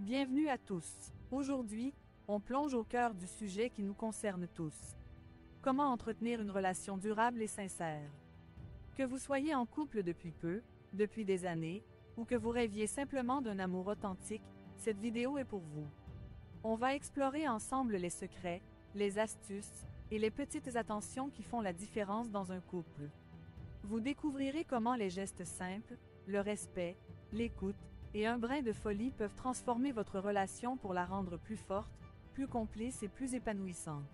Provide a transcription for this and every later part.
Bienvenue à tous. Aujourd'hui, on plonge au cœur du sujet qui nous concerne tous. Comment entretenir une relation durable et sincère? Que vous soyez en couple depuis peu, depuis des années, ou que vous rêviez simplement d'un amour authentique, cette vidéo est pour vous. On va explorer ensemble les secrets, les astuces et les petites attentions qui font la différence dans un couple. Vous découvrirez comment les gestes simples, le respect, l'écoute et un brin de folie peuvent transformer votre relation pour la rendre plus forte, plus complice et plus épanouissante.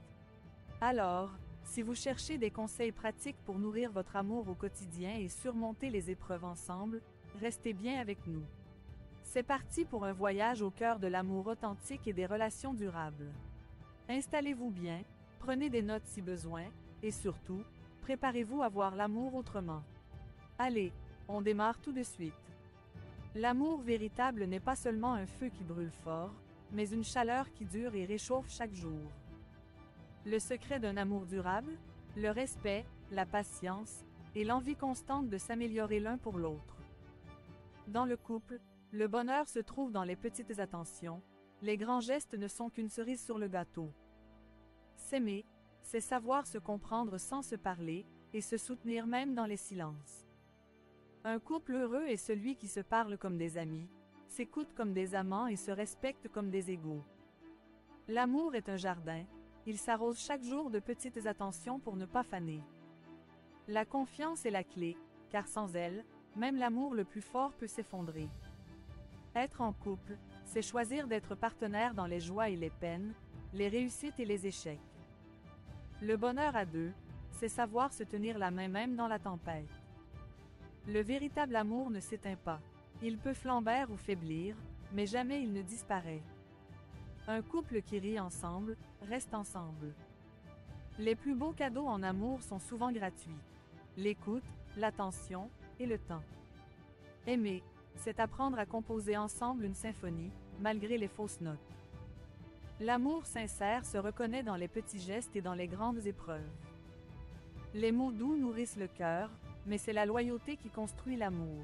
Alors, si vous cherchez des conseils pratiques pour nourrir votre amour au quotidien et surmonter les épreuves ensemble, restez bien avec nous. C'est parti pour un voyage au cœur de l'amour authentique et des relations durables. Installez-vous bien, prenez des notes si besoin, et surtout, préparez-vous à voir l'amour autrement. Allez, on démarre tout de suite. L'amour véritable n'est pas seulement un feu qui brûle fort, mais une chaleur qui dure et réchauffe chaque jour. Le secret d'un amour durable, le respect, la patience et l'envie constante de s'améliorer l'un pour l'autre. Dans le couple, le bonheur se trouve dans les petites attentions, les grands gestes ne sont qu'une cerise sur le gâteau. S'aimer, c'est savoir se comprendre sans se parler, et se soutenir même dans les silences. Un couple heureux est celui qui se parle comme des amis, s'écoute comme des amants et se respecte comme des égaux. L'amour est un jardin, il s'arrose chaque jour de petites attentions pour ne pas faner. La confiance est la clé, car sans elle, même l'amour le plus fort peut s'effondrer. Être en couple, c'est choisir d'être partenaire dans les joies et les peines, les réussites et les échecs. Le bonheur à deux, c'est savoir se tenir la main même dans la tempête. Le véritable amour ne s'éteint pas. Il peut flamber ou faiblir, mais jamais il ne disparaît. Un couple qui rit ensemble, reste ensemble. Les plus beaux cadeaux en amour sont souvent gratuits. L'écoute, l'attention et le temps. Aimer, c'est apprendre à composer ensemble une symphonie, malgré les fausses notes. L'amour sincère se reconnaît dans les petits gestes et dans les grandes épreuves. Les mots doux nourrissent le cœur, mais c'est la loyauté qui construit l'amour.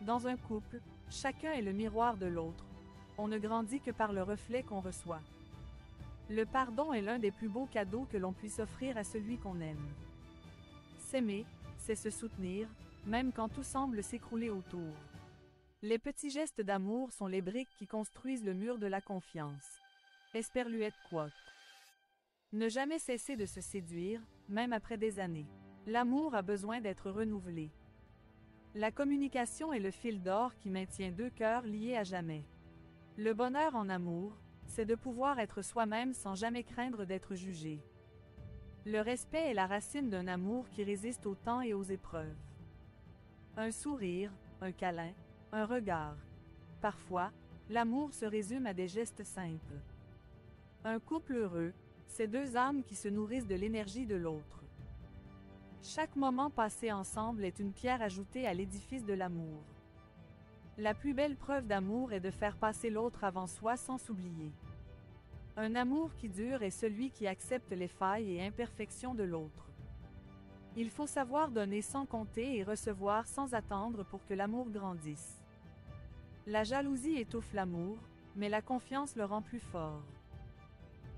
Dans un couple, chacun est le miroir de l'autre. On ne grandit que par le reflet qu'on reçoit. Le pardon est l'un des plus beaux cadeaux que l'on puisse offrir à celui qu'on aime. S'aimer, c'est se soutenir, même quand tout semble s'écrouler autour. Les petits gestes d'amour sont les briques qui construisent le mur de la confiance. Esperluette quote. Ne jamais cesser de se séduire, même après des années. L'amour a besoin d'être renouvelé. La communication est le fil d'or qui maintient deux cœurs liés à jamais. Le bonheur en amour, c'est de pouvoir être soi-même sans jamais craindre d'être jugé. Le respect est la racine d'un amour qui résiste au temps et aux épreuves. Un sourire, un câlin, un regard. Parfois, l'amour se résume à des gestes simples. Un couple heureux, c'est deux âmes qui se nourrissent de l'énergie de l'autre. Chaque moment passé ensemble est une pierre ajoutée à l'édifice de l'amour. La plus belle preuve d'amour est de faire passer l'autre avant soi sans s'oublier. Un amour qui dure est celui qui accepte les failles et imperfections de l'autre. Il faut savoir donner sans compter et recevoir sans attendre pour que l'amour grandisse. La jalousie étouffe l'amour, mais la confiance le rend plus fort.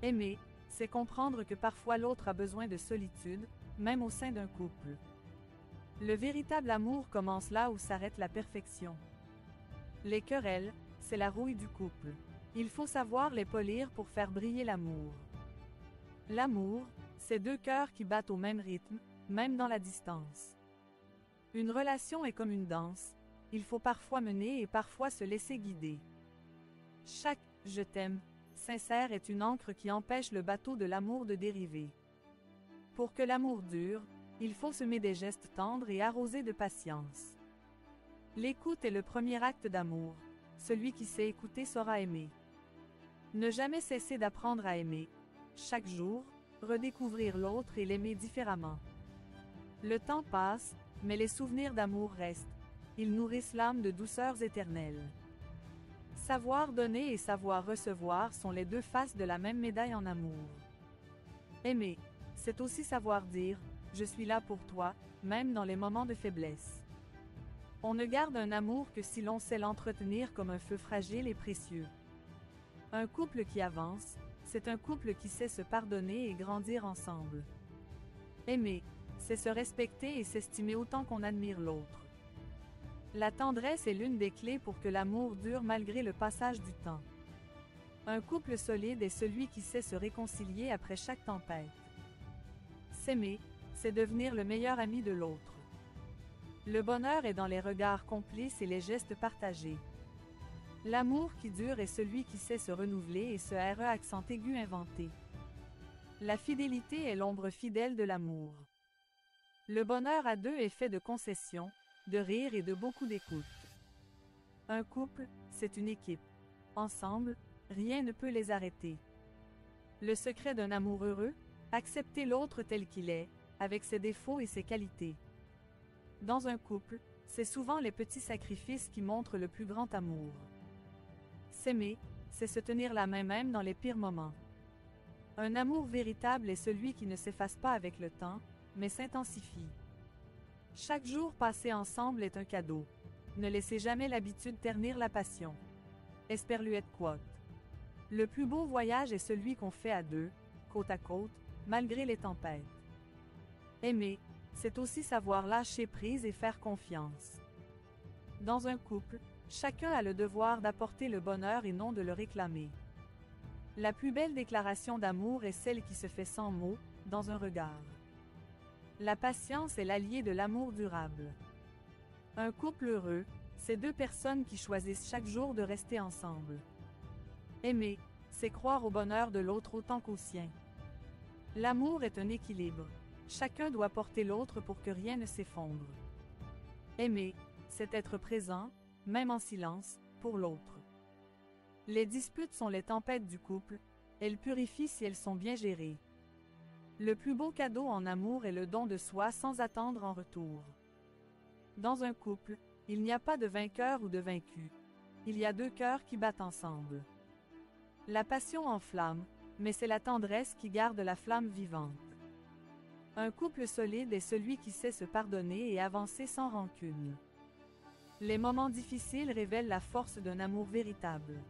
Aimer, c'est comprendre que parfois l'autre a besoin de solitude, même au sein d'un couple. Le véritable amour commence là où s'arrête la perfection. Les querelles, c'est la rouille du couple. Il faut savoir les polir pour faire briller l'amour. L'amour, c'est deux cœurs qui battent au même rythme, même dans la distance. Une relation est comme une danse, il faut parfois mener et parfois se laisser guider. Chaque « je t'aime » sincère est une ancre qui empêche le bateau de l'amour de dériver. Pour que l'amour dure, il faut semer des gestes tendres et arroser de patience. L'écoute est le premier acte d'amour. Celui qui sait écouter saura aimer. Ne jamais cesser d'apprendre à aimer. Chaque jour, redécouvrir l'autre et l'aimer différemment. Le temps passe, mais les souvenirs d'amour restent. Ils nourrissent l'âme de douceurs éternelles. Savoir donner et savoir recevoir sont les deux faces de la même médaille en amour. Aimer, c'est aussi savoir dire « je suis là pour toi », même dans les moments de faiblesse. On ne garde un amour que si l'on sait l'entretenir comme un feu fragile et précieux. Un couple qui avance, c'est un couple qui sait se pardonner et grandir ensemble. Aimer, c'est se respecter et s'estimer autant qu'on admire l'autre. La tendresse est l'une des clés pour que l'amour dure malgré le passage du temps. Un couple solide est celui qui sait se réconcilier après chaque tempête. S'aimer, c'est devenir le meilleur ami de l'autre. Le bonheur est dans les regards complices et les gestes partagés. L'amour qui dure est celui qui sait se renouveler et ce RE accent aigu inventé. La fidélité est l'ombre fidèle de l'amour. Le bonheur à deux est fait de concessions, de rires et de beaucoup d'écoute. Un couple, c'est une équipe. Ensemble, rien ne peut les arrêter. Le secret d'un amour heureux, accepter l'autre tel qu'il est, avec ses défauts et ses qualités. Dans un couple, c'est souvent les petits sacrifices qui montrent le plus grand amour. S'aimer, c'est se tenir la main même dans les pires moments. Un amour véritable est celui qui ne s'efface pas avec le temps, mais s'intensifie. Chaque jour passé ensemble est un cadeau. Ne laissez jamais l'habitude ternir la passion. Esperluette quote. Le plus beau voyage est celui qu'on fait à deux, côte à côte, malgré les tempêtes. Aimer, c'est aussi savoir lâcher prise et faire confiance. Dans un couple, chacun a le devoir d'apporter le bonheur et non de le réclamer. La plus belle déclaration d'amour est celle qui se fait sans mots, dans un regard. La patience est l'allié de l'amour durable. Un couple heureux, c'est deux personnes qui choisissent chaque jour de rester ensemble. Aimer, c'est croire au bonheur de l'autre autant qu'au sien. L'amour est un équilibre. Chacun doit porter l'autre pour que rien ne s'effondre. Aimer, c'est être présent, même en silence, pour l'autre. Les disputes sont les tempêtes du couple, elles purifient si elles sont bien gérées. Le plus beau cadeau en amour est le don de soi sans attendre en retour. Dans un couple, il n'y a pas de vainqueur ou de vaincu. Il y a deux cœurs qui battent ensemble. La passion enflamme, mais c'est la tendresse qui garde la flamme vivante. Un couple solide est celui qui sait se pardonner et avancer sans rancune. Les moments difficiles révèlent la force d'un amour véritable.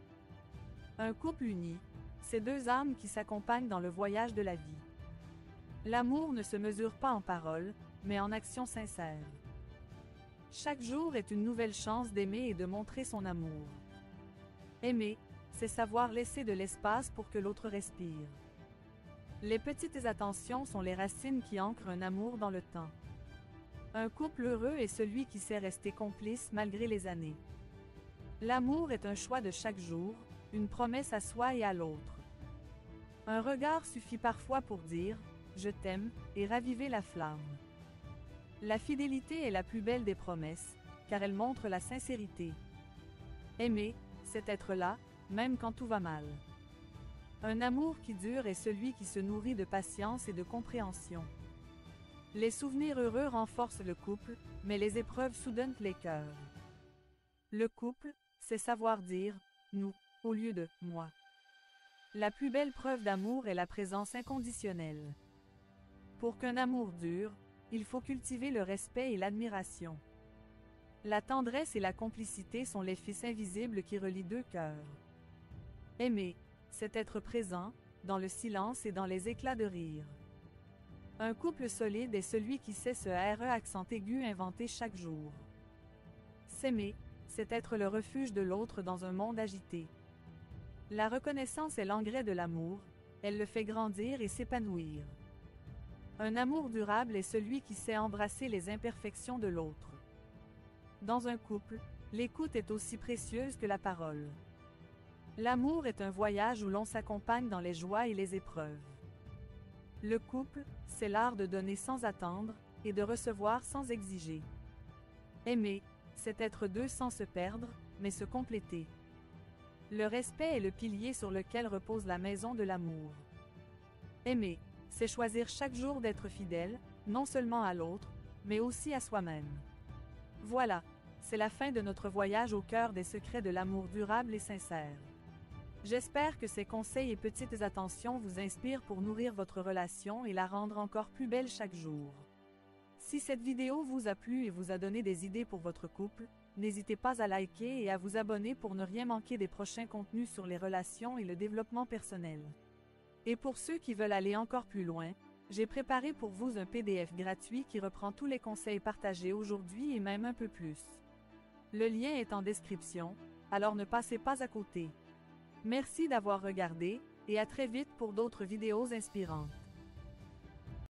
Un couple uni, c'est deux âmes qui s'accompagnent dans le voyage de la vie. L'amour ne se mesure pas en paroles, mais en actions sincères. Chaque jour est une nouvelle chance d'aimer et de montrer son amour. Aimer, c'est savoir laisser de l'espace pour que l'autre respire. Les petites attentions sont les racines qui ancrent un amour dans le temps. Un couple heureux est celui qui sait rester complice malgré les années. L'amour est un choix de chaque jour, une promesse à soi et à l'autre. Un regard suffit parfois pour dire « je t'aime » et raviver la flamme. La fidélité est la plus belle des promesses, car elle montre la sincérité. Aimer, c'est être là, même quand tout va mal. Un amour qui dure est celui qui se nourrit de patience et de compréhension. Les souvenirs heureux renforcent le couple, mais les épreuves soudonnent les cœurs. Le couple, c'est savoir dire « nous » au lieu de « moi ». La plus belle preuve d'amour est la présence inconditionnelle. Pour qu'un amour dure, il faut cultiver le respect et l'admiration. La tendresse et la complicité sont les fils invisibles qui relient deux cœurs. Aimer, c'est être présent, dans le silence et dans les éclats de rire. Un couple solide est celui qui sait ce RE accent aigu inventé chaque jour. S'aimer, c'est être le refuge de l'autre dans un monde agité. La reconnaissance est l'engrais de l'amour, elle le fait grandir et s'épanouir. Un amour durable est celui qui sait embrasser les imperfections de l'autre. Dans un couple, l'écoute est aussi précieuse que la parole. L'amour est un voyage où l'on s'accompagne dans les joies et les épreuves. Le couple, c'est l'art de donner sans attendre, et de recevoir sans exiger. Aimer, c'est être deux sans se perdre, mais se compléter. Le respect est le pilier sur lequel repose la maison de l'amour. Aimer, c'est choisir chaque jour d'être fidèle, non seulement à l'autre, mais aussi à soi-même. Voilà, c'est la fin de notre voyage au cœur des secrets de l'amour durable et sincère. J'espère que ces conseils et petites attentions vous inspirent pour nourrir votre relation et la rendre encore plus belle chaque jour. Si cette vidéo vous a plu et vous a donné des idées pour votre couple, n'hésitez pas à liker et à vous abonner pour ne rien manquer des prochains contenus sur les relations et le développement personnel. Et pour ceux qui veulent aller encore plus loin, j'ai préparé pour vous un PDF gratuit qui reprend tous les conseils partagés aujourd'hui et même un peu plus. Le lien est en description, alors ne passez pas à côté. Merci d'avoir regardé, et à très vite pour d'autres vidéos inspirantes.